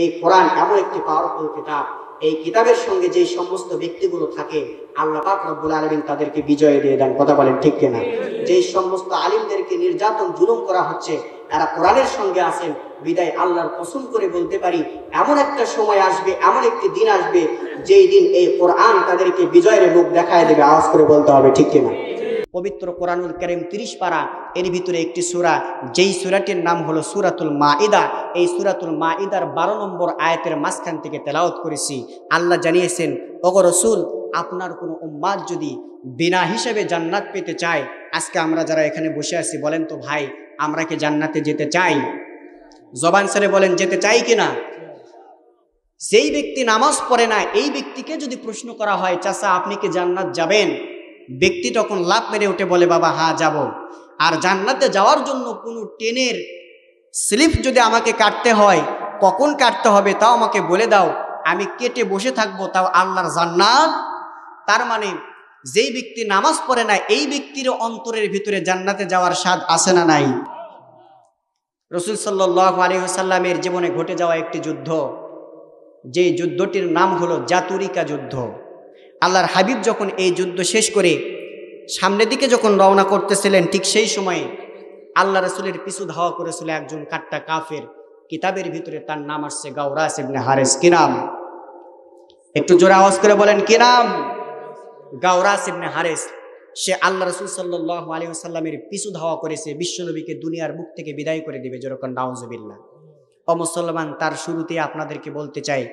এই কোরআন এমন একটি পাওয়ারফুল কিতাব, এই কিতাবের সঙ্গে যে সমস্ত ব্যক্তিগুলো থাকে আল্লাহ পাক রব্বুল আলামিন তাদেরকে বিজয় দিয়ে দেন। কথা বলেন ঠিক কিনা? যে সমস্ত আলিমদেরকে নির্যাতন জুলুম করা হচ্ছে এরা কোরআনের সঙ্গে আছেন বিদায় আল্লাহর কসম করে বলতে পারি এমন একটা সময় আসবে, এমন একটি দিন আসবে যেই দিন এই কোরআন তাদেরকে বিজয়ের মুখ দেখায় দেবে। আওয়াজ করে বলতে হবে ঠিক কিনা? পবিত্র কোরআনুল কারীম 30 পারা, এর ভিতরে একটি সূরা, যেই সূরাটির নাম হলো সূরাতুল মাঈদা। এই সূরাতুল মাঈদার 12 নম্বর আয়াতের মাঝখান থেকে তেলাওয়াত করেছি। আল্লাহ জানিয়েছেন, ওগো রাসূল, আপনার কোনো উম্মাত যদি বিনা হিসাবে জান্নাত পেতে চায়, আজকে আমরা যারা এখানে বসে আছি বলেন তো ভাই, আমরা কি জান্নাতে যেতে চাই? জবান ছেড়ে বলেন যেতে চাই কিনা? যেই ব্যক্তি নামাজ পড়ে না এই ব্যক্তিকে যদি প্রশ্ন করা হয়, চাচা আপনি কি জান্নাত যাবেন? ব্যক্তি তখন লাফ মেরে উঠে বলে, বাবা হ্যাঁ যাব। আর জান্নাতে যাওয়ার জন্য কোনো ট্রেনের স্লিপ যদি আমাকে কাটতে হয়, কখন কাটতে হবে তাও আমাকে বলে দাও, আমি কেটে বসে থাকবো, তাও আল্লাহর জান্নাত। তার মানে যেই ব্যক্তি নামাজ পড়ে না এই ব্যক্তির অন্তরের ভিতরে জান্নাতে যাওয়ার স্বাদ আছে না নাই? রাসূল সাল্লাল্লাহু আলাইহি ওয়াসাল্লামের জীবনে ঘটে যাওয়া একটি যুদ্ধ, যে যুদ্ধটির নাম হলো জাতুরিকা যুদ্ধ। আল্লাহর হাবিব যখন এই যুদ্ধ শেষ করে সামনের দিকে যখন রওনা করতেছিলেন, ঠিক সেই সময়ে আল্লাহ রাসূলের পিছু ধাওয়া করেছিল একজন কাট্টা কাফের। কিতাবের ভিতরে তার নাম আসছে গাওরাস ইবনে হারিস। কি নাম? একটু জোরে আওয়াজ করে বলেন কি নাম? গাওরাস ইবনে হারিস। সে আল্লাহ রাসূল সাল্লাল্লাহু আলাইহি ওয়াসাল্লামের পিছু ধাওয়া করেছে বিশ্বনবীকে দুনিয়ার মুখ থেকে বিদায় করে দিবে। যেরকম নাউজুবিল্লাহ। ও মুসলমান, তার শুরুতেই আপনাদেরকে বলতে চাই,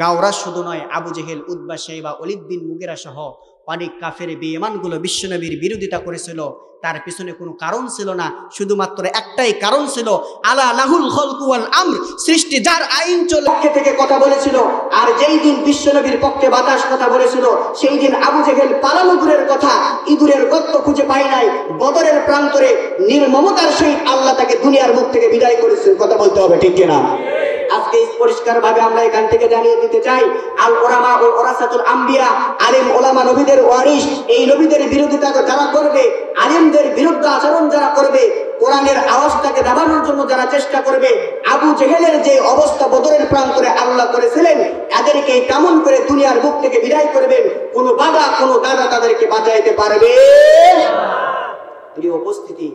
গাওরাস শুধু নয়, আবু জেহেল, উতবা, শাইবা, ওলীদ বিন মুগীরা সহ অনেক কাফের বেঈমানগুলো বিশ্বনবীর বিরোধিতা করেছিল। তার পিছনে কোনো কারণ ছিল না, শুধুমাত্র একটাই কারণ ছিল, আলা লাহুল খালকু ওয়াল আমর, সৃষ্টি যার আইন চলে থেকে কথা বলেছিল। আর যেই দিন বিশ্বনবীর পক্ষে বাতাস কথা বলেছিল, সেই দিন আবু জেহেল পালানো দূরের কথা, ইঁদুরের গর্ত খুঁজে পায় নাই, বদরের প্রান্তরে নির্মমতার সহিত আল্লাহ তাকে দুনিয়ার মুখ থেকে বিদায় করেছেন। কথা বলতে হবে ঠিক কিনা? আজকে পরিষ্কার ভাবে আমরা এখান থেকে জানিয়ে দিতে চাই, আল উলামা ও ওরাসাতুল আম্বিয়া, আলেম ওলামা নবীদের ওয়ারিস। এই নবীদের বিরোধিতা যারা করবে, আলেমদের বিরুদ্ধে আচরণ যারা করবে, কোরআনের আওয়াজটাকে দাবানোর জন্য যারা চেষ্টা করবে, আবু জেহেলের যে অবস্থা বদরের প্রান্তরে আল্লাহ করেছিলেন, এদেরকে তেমন করে দুনিয়ার মুখ থেকে বিদায় করবেন। কোনো বাবা কোনো দাদা তাদেরকে বাঁচাইতে পারবে না। প্রিয় উপস্থিতি,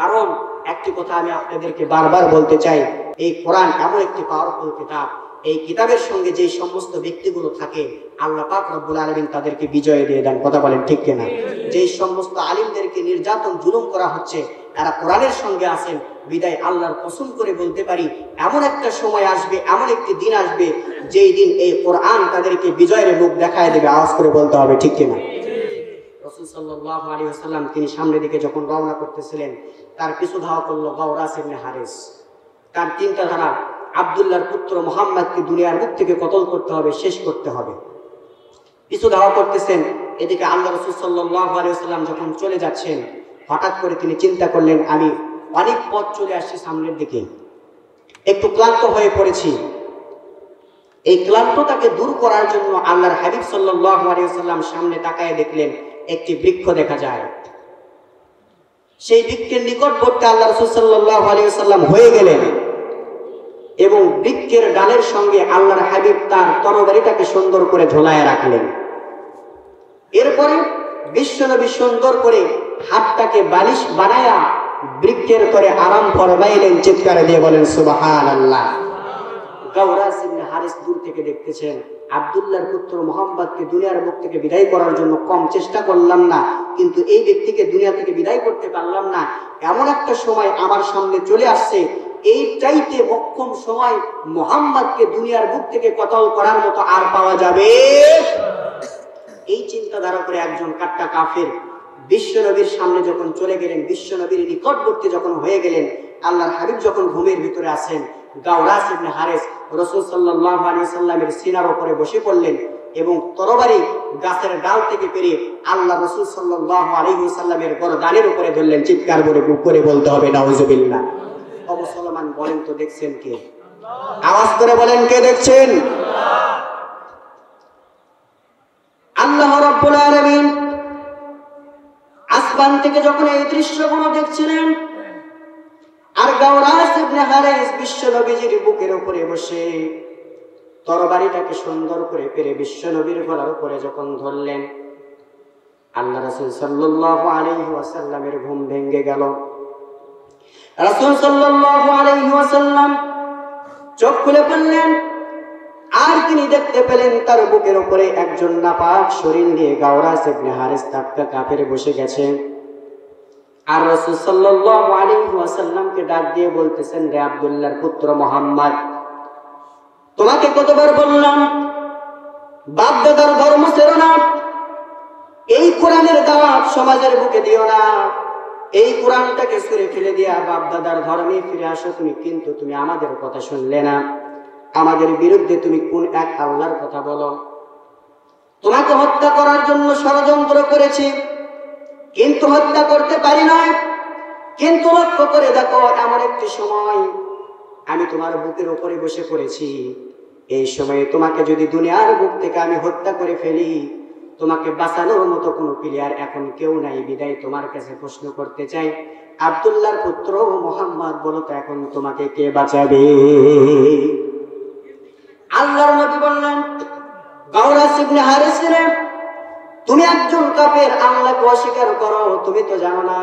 কারণ একটি কথা আমি আপনাদেরকে বারবার বলতে চাই, এই কোরআন এমন একটি পাওয়ারফুল কিতাব, এই কিতাবের সঙ্গে যে সমস্ত ব্যক্তিগুলো থাকে আল্লাহ পাক রব্বুল আলামিন তাদেরকে বিজয় দিয়ে দেন। কথা বলেন ঠিক কিনা? যে সমস্ত আলিমদেরকে নির্যাতন জুলুম করা হচ্ছে এরা কোরআনের সঙ্গে আছেন বিদায় আল্লাহর কসম করে বলতে পারি এমন একটা সময় আসবে, এমন একটি দিন আসবে যেই দিন এই কোরআন তাদেরকে বিজয়ের মুখ দেখায় দেবে। আওয়াজ করে বলতে হবে ঠিক কিনা? রাসূল সাল্লাল্লাহু আলাইহি ওয়াসাল্লাম তিনি সামনের দিকে যখন রওনা করতেছিলেন, তার পিছু ধাওয়া করলো গাওরাস ইবনে হারিস। তার চিন্তাধারা, আব্দুল্লাহর পুত্র মুহাম্মদকে দুনিয়ার মুখ থেকে কতল করতে হবে, শেষ করতে হবে। পিছু ধাওয়া করতেছেন, এদিকে আল্লাহ রাসূল সাল্লাল্লাহু আলাইহি ওয়াসাল্লাম যখন চলে যাচ্ছেন, হঠাৎ করে তিনি চিন্তা করলেন, আমি অনেক পথ চলে আসছি সামনের দিকে, একটু ক্লান্ত হয়ে পড়েছি। এই ক্লান্ততাকে দূর করার জন্য আল্লাহর হাবিব সাল্লাল্লাহু আলাইহি ওয়াসাল্লাম সামনে তাকায় দেখলেন একটি বৃক্ষ দেখা যায়। সেই বৃক্ষের নিকটবর্তী আল্লাহ রাসূল সাল্লাল্লাহু আলাইহি ওয়াসাল্লাম হয়ে গেলেন এবং বৃক্ষের ডালের সঙ্গে আল্লাহর হাবিব তার তরবারিটাকে সুন্দর করে ঝোলায় রাখলেন। এরপরে বিশ্বনবী সুন্দর করে হাতটাকে বালিশ বানায়া বৃক্ষের তরে আরাম ফরমাইলেন। চিৎকার দিয়ে বলেন সুবহানাল্লাহ। গাওরাস ইবনে হারিস দূর থেকে দেখতেছেন, আব্দুল্লাহর পুত্র মুহাম্মদকে দুনিয়ার মুখ থেকে বিদায় করার জন্য কম চেষ্টা করলাম না, কিন্তু এই ব্যক্তিকে দুনিয়া থেকে বিদায় করতে পারলাম না। এমন একটা সময় আমার সামনে চলে আসছে, এই চাইতে মক্ষম সময় মুহাম্মদকে দুনিয়ার মুখ থেকে কতল করার মতো আর পাওয়া যাবে। এই চিন্তাধারা করে একজন কাট্টা কাফের বিশ্বনবীর সামনে যখন চলে গেলেন, বিশ্বনবীর নিকটবর্তী যখন হয়ে গেলেন, আল্লাহর হাবিব যখন ঘুমের ভিতরে আছেন, গাওরাস ইবনে হারিস রাসূল সাল্লাল্লাহু আলাইহি ওয়াসাল্লামের সিনার উপরে বসে পড়লেন এবং তরবারি গাছের ডাল থেকে পেরিয়ে আল্লাহ রাসূল সাল্লাল্লাহু আলাইহি ওয়াসাল্লামের গরদানের উপরে ধরলেন। চিৎকার করে বলতে হবে নাউজুবিল্লাহ। ও মুসলমান, বলেন তো দেখছেন কে? আওয়াজ করে বলেন কে দেখছেন? আল্লাহ রাব্বুল আলামিন আসমান থেকে যখন এই দৃশ্যগুলো দেখছিলেন, আর গাওরাস ইবনে হারিস বিশ্ব নবীজির বুকের উপরে বসে তরবারিটাকে সুন্দর করে পেরে বিশ্ব নবীর গলার উপরে যখন ধরলেন, আল্লাহ রাসূল সাল্লাল্লাহু আলাইহি ওয়াসাল্লামের ঘুম ভেঙে গেল। রাসূল সাল্লাল্লাহু আলাইহি ওয়াসাল্লাম চোখ খুলে ফেললেন, আর তিনি দেখতে পেলেন তার বুকের উপরে একজন নাপাক শরীর নিয়ে গাওরাস ইবনে হারিস তাক্কা কাফের বসে গেছে। আর রাসূল সাল্লাল্লাহু আলাইহি ওয়াসাল্লামকে ডাক দিয়ে বলতেছেন, রে আব্দুল্লাহর পুত্র মুহাম্মদ, তোমাকে কতবার বললাম বাপ দাদার ধর্ম ছেড়ো না, এই কোরআনের দাওয়াত সমাজের বুকে দিও না, এই কোরআনটাকে ছুঁড়ে ফেলে দিয়া বাপ দাদার ধর্মে ফিরে আসো তুমি। কিন্তু তুমি আমাদের কথা শুনলে না, আমাদের বিরুদ্ধে তুমি কোন এক আল্লাহর কথা বলো। তোমাকে হত্যা করার জন্য ষড়যন্ত্র করেছি, কিন্তু হত্যা করতে পারি না। কিন্তু লক্ষ্য করে দেখো, এমন একটি সময় আমি তোমার বুকের উপরে বসে পড়েছি, এই সময়ে তোমাকে যদি দুনিয়ার বুক থেকে আমি হত্যা করে ফেলি, তোমাকে বাঁচানোর মতো কোনো প্লেয়ার এখন কেউ নাই। বিদায় তোমার কাছে প্রশ্ন করতে চাই, আব্দুল্লাহর পুত্র মুহাম্মদ, বলো তো এখন তোমাকে কে বাঁচাবে? আল্লাহর নবী বললেন, গাওরাস ইবনে হারিস রে, তুমি একজন কাফের, আল্লাহকে অস্বীকার করো, তুমি তো জানো না,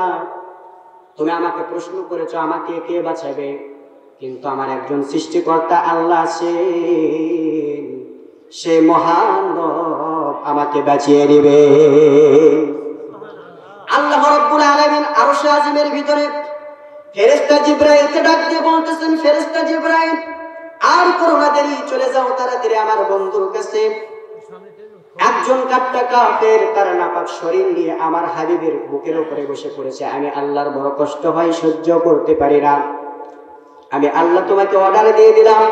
তুমি আমাকে প্রশ্ন করেছো আমাকে কে বাঁচাবে, কিন্তু আমার একজন সৃষ্টিকর্তা আল্লাহ আছেন, সে মহান রব আমাকে বাঁচিয়ে দিবে। আল্লাহ রাব্বুল আলামিন আরশে আজিমের ভিতরে ফেরেশতা জিবরাইলকে ডাক দিয়ে বলতেছেন, ফেরেশতা জিবরাইল, আর করো না দেরি, চলে যাও তাড়াতাড়ি আমার বন্ধুর কাছে। একজন কাট্টা কাফের তার নাপাক শরীর নিয়ে আমার হাবিবের বুকের উপরে বসে পড়েছে, আমি আল্লাহর বড় কষ্ট হয়, সহ্য করতে পারি না। আমি আল্লাহ তোমাকে অর্ডার দিয়ে দিলাম,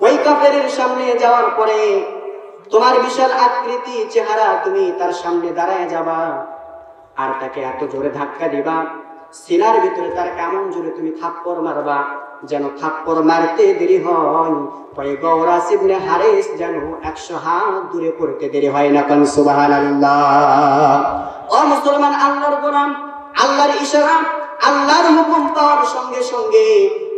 ওই কাফেরের সামনে যাওয়ার পরে তোমার বিশাল আকৃতি চেহারা, তুমি তার সামনে দাঁড়ায় যাবা, আর তাকে এত জোরে ধাক্কা দিবা, সিনার ভিতরে তার এমন জোরে তুমি থাপ্পড় মারবা, যেন থাপ্পড় মারতে দেরি হয় ওই গাওরাস ইবনে হারিস যেন 100 হাত দূরে পড়তে দেরি হয় না। কোন সুবহানাল্লাহ। ও মুসলমান, আল্লাহর গোলাম, আল্লাহর ইশারা, আল্লাহর হুকুম পাওয়ার সঙ্গে সঙ্গে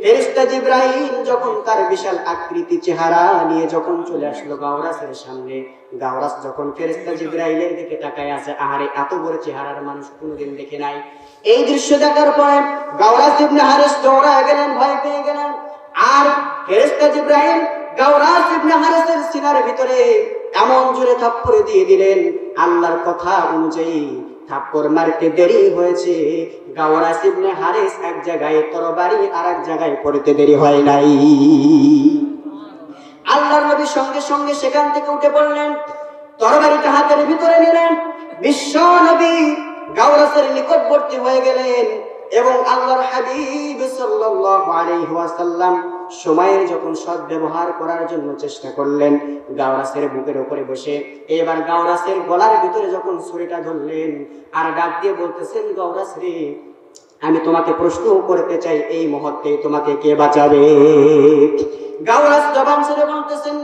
ফেরেশতা জিবরাইল যখন তার বিশাল আকৃতি চেহারা নিয়ে যখন চলে আসলো গাওরাসের সামনে, গাওরাস যখন ফেরেশতা জিবরাইলের দিকে তাকায় আছে, আহারে এত বড় চেহারার মানুষ কোনোদিন দেখে নাই। এই দৃশ্য দেখার পরে গাওরাস ইবনে হারিস দৌড়ায় গেলেন, ভয় পেয়ে গেলেন। আর ফেরেশতা জিবরাইল গাওরাস ইবনে হারিসের সিনার ভিতরে এমন জোরে থাপ্পড় দিয়ে দিলেন, আল্লাহর কথা অনুযায়ী থাপ্পড় মারতে দেরি হয়েছে, গাওরাস ইবনে হারিস এক জায়গায় তরবারি আর এক জায়গায় পড়তে দেরি হয় নাই। আল্লাহর নবী সঙ্গে সঙ্গে সেখান থেকে উঠে পড়লেন, তরবারিটা হাতের ভিতরে নিলেন, বিশ্ব নবী গাওরাসের নিকটবর্তী হয়ে গেলেন এবং আল্লাহর হাবিব সাল্লাল্লাহু আলাইহি ওয়াসাল্লাম সময়ের যখন সদ্ব্যবহার করার জন্য চেষ্টা করলেন, গাওরাসের বুকের উপরে বসে এবার গাওরাসের গলার ভিতরে যখন ছুরিটা ধরলেন, আর ডাক দিয়ে বলতেছেন, গাওরাস রে, আমি তোমাকে প্রশ্ন করতে চাই, এই মুহূর্তে তোমাকে কে বাঁচাবে? গাওরাস জবান ছেড়ে বলতেছেন,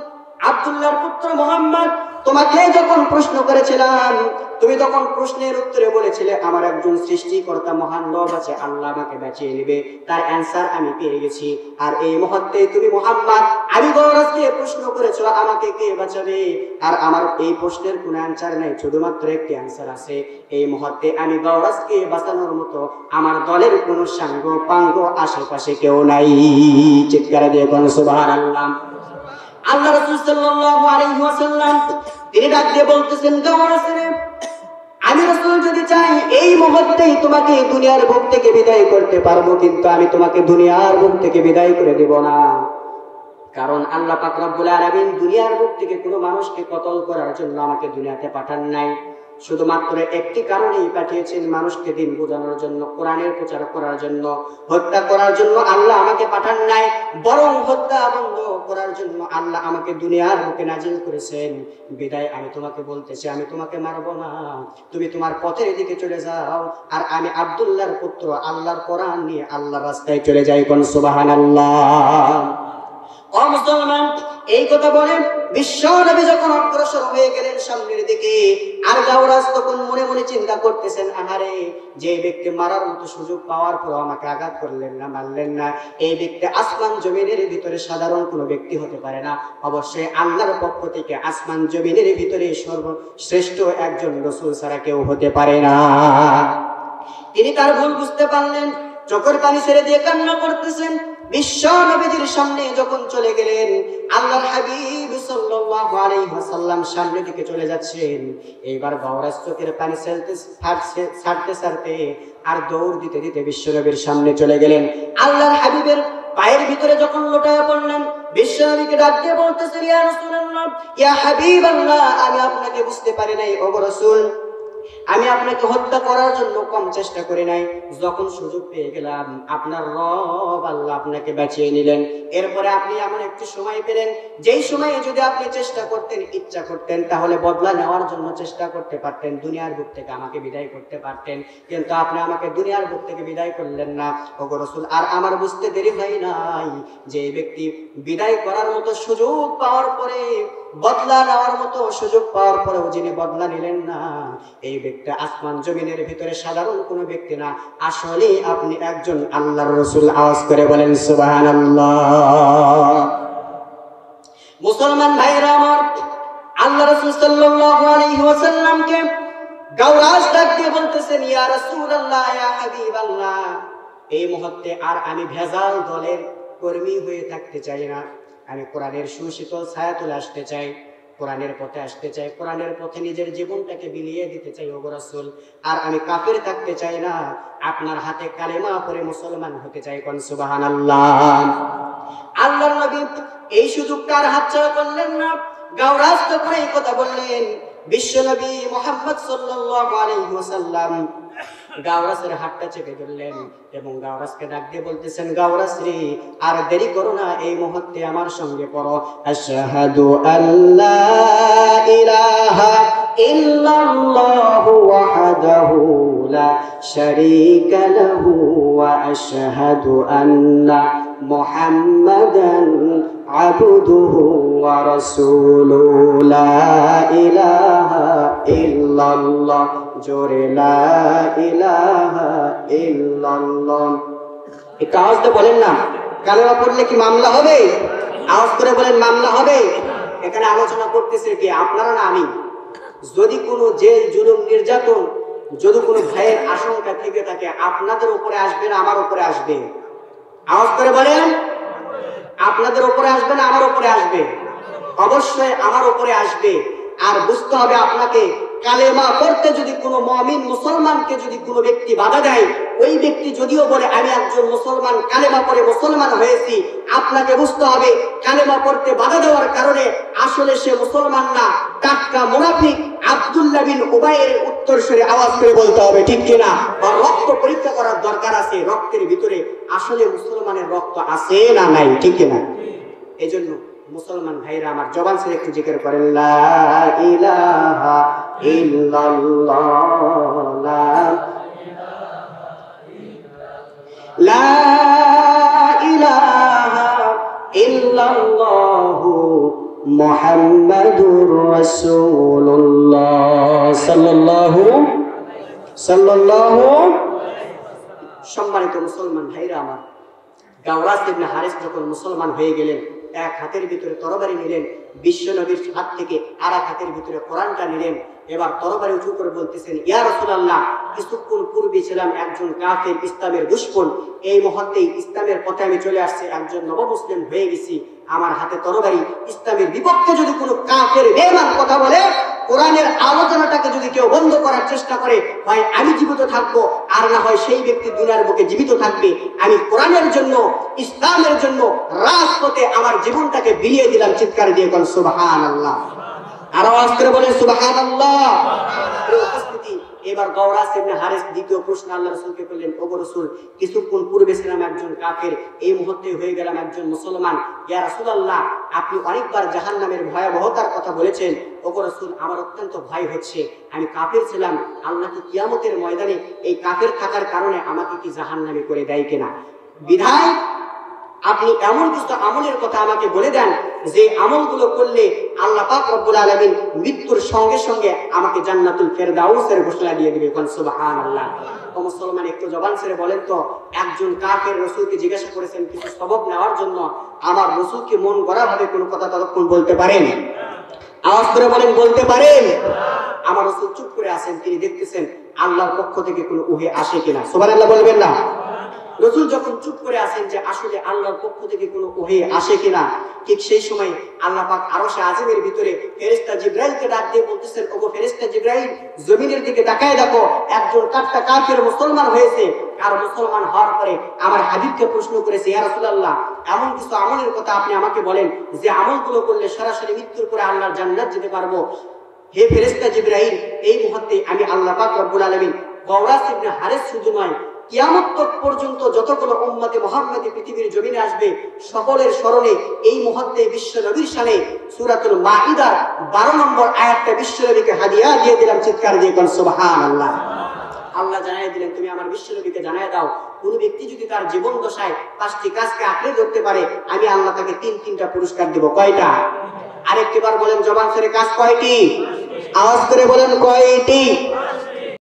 আব্দুল্লাহর পুত্র মুহাম্মদ, তোমাকে যখন প্রশ্ন করেছিলাম, তুমি তখন প্রশ্নের উত্তরে বলেছিলে আমার একজন সৃষ্টিকর্তা মহান রব আছে, আল্লাহ আমাকে বাঁচিয়ে নেবে, তার অ্যানসার আমি পেয়ে গেছি। আর এই মুহূর্তে তুমি মুহাম্মদ, আমি গাওরাসকে প্রশ্ন করেছো আমাকে কে বাঁচাবে, আর আমার এই প্রশ্নের কোনো অ্যানসার নাই, শুধুমাত্র একটি অ্যানসার আছে, এই মুহূর্তে আমি গাওরাসকে বাঁচানোর মতো আমার দলের কোনো সাঙ্গ পাঙ্গ আশেপাশে কেউ নাই। চিৎকার দিয়ে বলেন সুবহানাল্লাহ। আল্লাহ রাসূল সাল্লাল্লাহু আলাইহি ওয়াসাল্লাম তিনি ডাক দিয়ে বলতেছেন, গাওরাস রে, আমি রাসূল যদি চাই এই মুহূর্তেই তোমাকে দুনিয়ার বুক থেকে বিদায় করতে পারবো, কিন্তু আমি তোমাকে দুনিয়ার বুক থেকে বিদায় করে দেব না। কারণ আল্লাহ পাক রব্বুল আলামিন দুনিয়ার বুক থেকে কোনো মানুষকে কতল করার জন্য আমাকে দুনিয়াতে পাঠান নাই, শুধুমাত্র একটি কারণেই পাঠিয়েছেন, মানুষকে দিন বোঝানোর জন্য, কোরআনের প্রচার করার জন্য। হত্যা করার জন্য আল্লাহ আমাকে পাঠান নাই, বরং হত্যা বন্ধ করার জন্য আল্লাহ আমাকে দুনিয়ার বুকে নাজিল করেছেন। বিদায় আমি তোমাকে বলতেছি, আমি তোমাকে মারবো না, তুমি তোমার পথের দিকে চলে যাও, আর আমি আব্দুল্লাহর পুত্র আল্লাহর কোরআন নিয়ে আল্লাহর রাস্তায় চলে যাই। কোন সুবহানাল্লাহ। ও মুসলমান, এই কথা বলে বিশ্ব নবী যখন অগ্রসর হয়ে গেলেন সামনের দিকে, আর গাওরাজ তখন মনে মনে চিন্তা করতেছেন, আহারে, যে ব্যক্তি মারার মতো সুযোগ পাওয়ার পর আমাকে আঘাত করলেন না, মারলেন না, এই ব্যক্তি আসমান জমিনের ভিতরে সাধারণ কোনো ব্যক্তি হতে পারে না, অবশ্যই আল্লাহর পক্ষ থেকে আসমান জমিনের ভিতরে সর্বশ্রেষ্ঠ একজন রাসূল ছাড়া কেউ হতে পারে না। তিনি তার ভুল বুঝতে পারলেন, চোখের পানি ছেড়ে দিয়ে কান্না করতেছেন। বিশ্ব নবীজির সামনে যখন চলে গেলেন, আল্লাহর হাবিব সাল্লাল্লাহু আলাইহি ওয়াসাল্লাম সামনের দিকে চলে যাচ্ছেন। এইবার গাওরাজ চোখের পানি ছাড়তে আর দৌড় দিতে দিতে বিশ্ব নবীর সামনে চলে গেলেন। আল্লাহর হাবিবের পায়ের ভিতরে যখন লোটায়া পড়লেন, বিশ্ব নবীকে ডাক দিয়ে বলতেছেন, ইয়া রাসূলুল্লাহ, ইয়া হাবিবাল্লাহ, আমি আপনাকে বুঝতে পারি নাই, ওগো রাসূল, আমি আপনাকে হত্যা করার জন্য কম চেষ্টা করি নাই। যখন সুযোগ পেয়ে গেলাম, আপনার রব আল্লাহ আপনাকে বাঁচিয়ে নিলেন। এরপরে আপনি এমন একটু সময় পেলেন, যেই সময়ে যদি আপনি চেষ্টা করতেন, ইচ্ছা করতেন, তাহলে বদলা নেওয়ার জন্য চেষ্টা করতে পারতেন, দুনিয়ার বুক থেকে আমাকে বিদায় করতে পারতেন, কিন্তু আপনি আমাকে দুনিয়ার বুক থেকে বিদায় করলেন না, ওগো রাসূল। আর আমার বুঝতে দেরি হয় নাই যে এই ব্যক্তি বিদায় করার মতো সুযোগ পাওয়ার পরে, বদলা নেওয়ার মতো সুযোগ পাওয়ার পরেও যিনি বদলা নিলেন না, এই ব্যক্তি আসমান জমিনের ভিতরে সাধারণ কোনো ব্যক্তি না, আসলে আপনি একজন আল্লাহর রাসূল। আওয়াজ করে বলেন সুবহানাল্লাহ। মুসলমান ভাইরা আমার, আল্লাহ রাসূল সাল্লাল্লাহু আলাইহি ওয়াসাল্লামকে গাওরাজ ডাক দিয়ে বলতেছেন, ইয়া রাসূলুল্লাহ, ইয়া হাবিবাল্লাহ, এই মুহূর্তে আর আমি ভেজাল দলের কর্মী হয়ে থাকতে চাই না। আমি কোরআনের সুশীতল ছায়াতলে আসতে চাই, কোরআনের পথে আসতে চাই, কোরআনের পথে নিজের জীবনটাকে বিলিয়ে দিতে চাই, ওগো রাসূল। আর আমি কাফের থাকতে চাই না, আপনার হাতে কালেমা পড়ে মুসলমান হতে চাই। কোন সুবহানাল্লাহ। আল্লাহর নবী এই সুযোগটা আর হাতছাড়া করলেন না। গাওরাজ তখন এই কথা বললেন, বিশ্ব নবী মুহাম্মদ সাল্লাল্লাহু আলাইহি ওয়াসাল্লাম গাওরাজের হাতটা চেপে ধরলেন এবং গাওরাজকে ডাক দিয়ে বলতেছেন, গাওরাজ রে, আর দেরি করো না, এই মুহূর্তে আমার সঙ্গে পড়ো, আশহাদু আল্লা ইলাহা ইল্লাল্লাহু ওয়াহদাহু লা শারীকা লাহু ওয়া আশহাদু আন্না মুহাম্মাদান আবদুহু ওয়া রাসূলুহু লা ইলাহা ইল্লাল্লাহ, জোরে লা ইলাহা ইল্লাল্লাহ। একটু আওয়াজ দিয়ে বলেন না, কালেমা পড়লে কি মামলা হবে? আওয়াজ করে বলেন, মামলা হবে। এখানে আলোচনা করতেছে কি, আপনারা না আমি। যদি কোনো জেল, জুলুম, নির্যাতন, যদি কোনো ভয়ের আশঙ্কা থেকে থাকে, আপনাদের উপরে আসবে না আমার উপরে আসবে? আওয়াজ করে বলেন, আপনাদের উপরে আসবে না আমার উপরে আসবে? অবশ্যই আমার উপরে আসবে। আর বুঝতে হবে আপনাকে, কালেমা পড়তে যদি কোনো মুমিন মুসলমানকে যদি কোনো ব্যক্তি বাধা দেয়, ওই ব্যক্তি যদিও বলে আমি একজন মুসলমান, কালেমা পড়ে মুসলমান হয়েছি, আপনাকে বুঝতে হবে কালেমা পড়তে বাধা দেওয়ার কারণে আসলে সে মুসলমান না, টাটকা মুনাফিক আব্দুল্লাহ বিন উবাইয়ের উত্তরসূরি। আওয়াজ করে বলতে হবে ঠিক কিনা। আর রক্ত পরীক্ষা করার দরকার আছে, রক্তের ভিতরে আসলে মুসলমানের রক্ত আছে না নাই, ঠিক কিনা। এজন্য মুসলমান ভাইরা আমার, জবান ছেড়ে একটু জিকির করেন, লা ইলাহা ইল্লাল্লাহ, লা ইলাহা ইল্লাল্লাহ, মুহাম্মাদুর রাসূলুল্লাহ সাল্লাল্লাহু। সম্মানিত মুসলমান ভাইরা আমার, গাওরাজ ইবনে হারিস যখন মুসলমান হয়ে গেলেন, এক হাতের ভিতরে তরবারি নিলেন, বিশ্ব নবীর হাত থেকে আর এক হাতের ভিতরে কোরআনটা নিলেন। এবার তরবারি উঁচু করে বলতেছেন, ইয়া রাসূলুল্লাহ, কিছুক্ষণ পূর্বে ছিলাম একজন কাফের, ইসলামের দুশমন, এই মুহূর্তে ইসলামের পথে আমি চলে আসছি, একজন নবমুসলিম হয়ে গেছি। আমার হাতে তরবারি, ইসলামের বিপক্ষে যদি কোনো কাফের বেঈমান কথা বলে, কোরআনের আলোচনাটাকে যদি কেউ বন্ধ করার চেষ্টা করে, হয় আমি জীবিত থাকবো, আর না হয় সেই ব্যক্তি দুনিয়ার বুকে জীবিত থাকবে। আমি কোরআনের জন্য, ইসলামের জন্য রাজপথে আমার জীবনটাকে বিলিয়ে দিলাম। চিৎকার দিয়ে কোন সুবহানাল্লাহ। আর আওয়াজ করে বলেন সুবহানাল্লাহ। উপস্থিতি, এবার গাওরাজ ইবনে হারিস দ্বিতীয় প্রশ্ন আল্লাহ রাসূলকে করলেন, ওগো রাসূল, কিছুক্ষণ পূর্বে ছিলাম একজন কাফের, এই মুহূর্তে হয়ে গেলাম একজন মুসলমান। ইয়া রাসূলুল্লাহ, আপনি অনেকবার জাহান্নামের ভয়াবহতার কথা বলেছেন। ওগো রাসূল, আমার অত্যন্ত ভয় হচ্ছে, আমি কাফের ছিলাম, আল্লাহ কি কিয়ামতের ময়দানে এই কাফের থাকার কারণে আমাকে কি জাহান্নামে করে দেয় কিনা? বিধায় আপনি এমন কিছু আমলের কথা আমাকে বলে দেন যে আমলগুলো করলে আল্লাহ পাক রব্বুল আলামিন মৃত্যুর সঙ্গে সঙ্গে আমাকে জান্নাতুল ফেরদাউসের ঘোষণা দিয়ে দিবে। সুবহানাল্লাহ। ও মুসলমান, একটু জবান ছেড়ে বলেন তো, একজন কাফের রাসূলকে জিজ্ঞাসা করেছেন কিছু সবক নেওয়ার জন্য, আমার রাসূলকে মন গড়া ভাবে কোনো কথা ততক্ষণ বলতে পারেন? আওয়াজ করে বলেন, বলতে পারেন? আমার রাসূল চুপ করে আছেন, তিনি দেখতেছেন আল্লাহর পক্ষ থেকে কোনো ওহী আসে কিনা। সুবহানাল্লাহ বলবেন না? রাসূল যখন চুপ করে আছেন যে আসলে আল্লাহর পক্ষ থেকে কোনো ওহী আসে কিনা, ঠিক সেই সময় আল্লাহ পাক আরশে আজিমের ভিতরে ফেরেশতা জিবরাইলকে ডাক দিয়ে বলতেছেন, ওগো ফেরেশতা জিবরাইল, জমিনের দিকে তাকায় দেখো, একজন কাফটা কাফের মুসলমান হয়েছে, আর মুসলমান হওয়ার পরে আমার হাবিবকে প্রশ্ন করেছে, ইয়া রাসূলুল্লাহ, এমন কিছু আমলের কথা আপনি আমাকে বলেন যে আমলগুলো করলে সরাসরি মৃত্যুর পরে আল্লাহর জান্নাত যেতে পারবো। হে ফেরেশতা জিবরাইল, এই মুহূর্তে আমি আল্লাহ পাক রব্বুল আলামিন গওরাস ইবনে হারিস শুধু নয়, কিয়ামত পর্যন্ত যতগুলো উম্মতে মুহাম্মাদি পৃথিবীর জমিনে আসবে সকলের স্মরণে এই মুহূর্তে বিশ্ব নবীর শানে সূরাতুল মাইদার 12 নম্বর আয়াতটা বিশ্ব নবীকে হাদিয়া দিয়ে দিলাম। চিৎকার দিয়ে কোন সুবহানাল্লাহ। আল্লাহ জানাই দিলেন, তুমি আমার বিশ্ব নবীকে জানাই দাও, কোন ব্যক্তি যদি তার জীবন দশায় 5টি কাজকে আঁকড়ে ধরতে পারে, আমি আল্লাহ তাকে 3টা পুরস্কার দেব। কয়টা? আরেকবার বলেন জবান ছেড়ে, কাজ কয়টি? আওয়াজ করে বলেন, কয়টি?